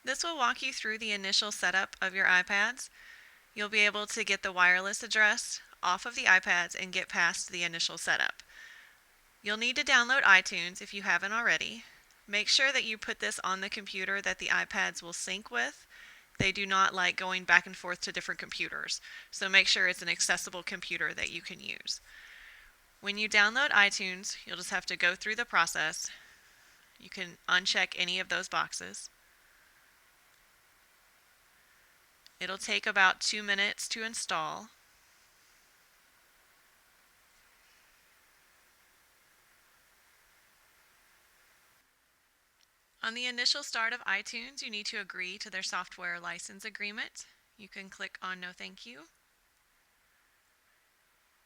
This will walk you through the initial setup of your iPads. You'll be able to get the wireless address off of the iPads and get past the initial setup. You'll need to download iTunes if you haven't already. Make sure that you put this on the computer that the iPads will sync with. They do not like going back and forth to different computers, so make sure it's an accessible computer that you can use. When you download iTunes, you'll just have to go through the process. You can uncheck any of those boxes. It'll take about 2 minutes to install. On the initial start of iTunes, you need to agree to their software license agreement. You can click on No Thank You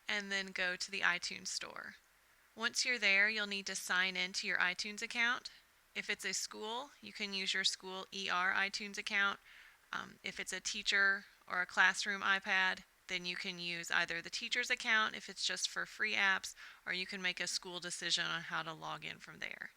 and then go to the iTunes store. Once you're there, you'll need to sign into your iTunes account. If it's a school, you can use your school iTunes account. If it's a teacher or a classroom iPad, then you can use either the teacher's account if it's just for free apps, or you can make a school decision on how to log in from there.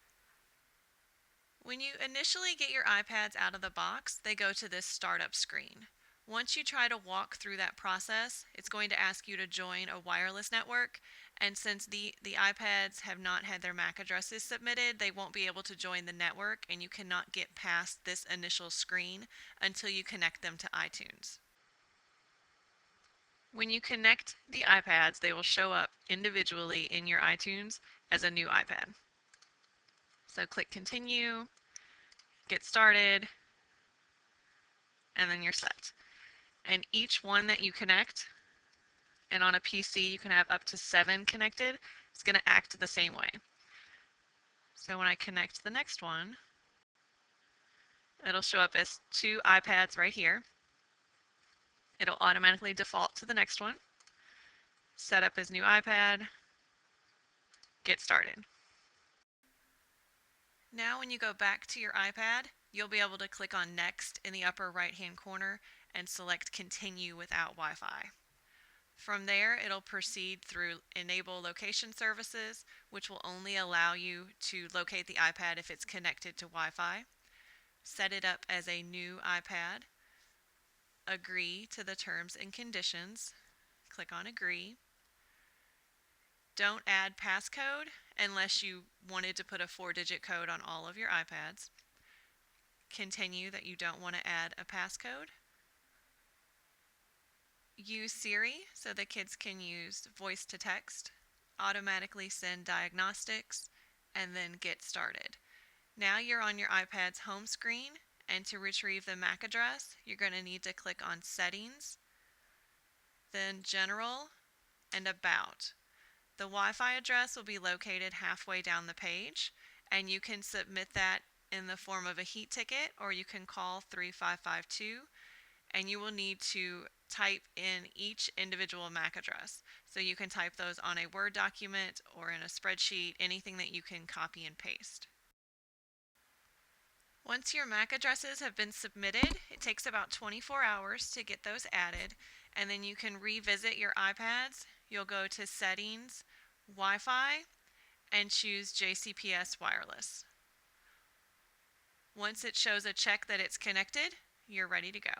When you initially get your iPads out of the box, they go to this startup screen. Once you try to walk through that process, it's going to ask you to join a wireless network, and since the iPads have not had their MAC addresses submitted, they won't be able to join the network, and you cannot get past this initial screen until you connect them to iTunes. When you connect the iPads, they will show up individually in your iTunes as a new iPad. So click Continue, get started, and then you're set. And each one that you connect, and on a PC you can have up to 7 connected, it's going to act the same way. So when I connect the next one, it'll show up as 2 iPads right here. It'll automatically default to the next one. Set up as new iPad, get started. Now when you go back to your iPad, you'll be able to click on Next in the upper right-hand corner and select Continue without Wi-Fi. From there, it'll proceed through Enable Location Services, which will only allow you to locate the iPad if it's connected to Wi-Fi. Set it up as a new iPad. Agree to the terms and conditions. Click on Agree. Don't add passcode unless you wanted to put a 4-digit code on all of your iPads. Continue that you don't want to add a passcode. Use Siri so the kids can use voice to text, automatically send diagnostics, and then get started. Now you're on your iPad's home screen, and to retrieve the MAC address, you're going to need to click on Settings, then General, and About. The Wi-Fi address will be located halfway down the page, and you can submit that in the form of a heat ticket, or you can call 3552, and you will need to type in each individual MAC address. So you can type those on a Word document or in a spreadsheet, anything that you can copy and paste. Once your MAC addresses have been submitted, it takes about 24 hours to get those added, and then you can revisit your iPads. You'll go to Settings, Wi-Fi, and choose JCPS Wireless. Once it shows a check that it's connected, you're ready to go.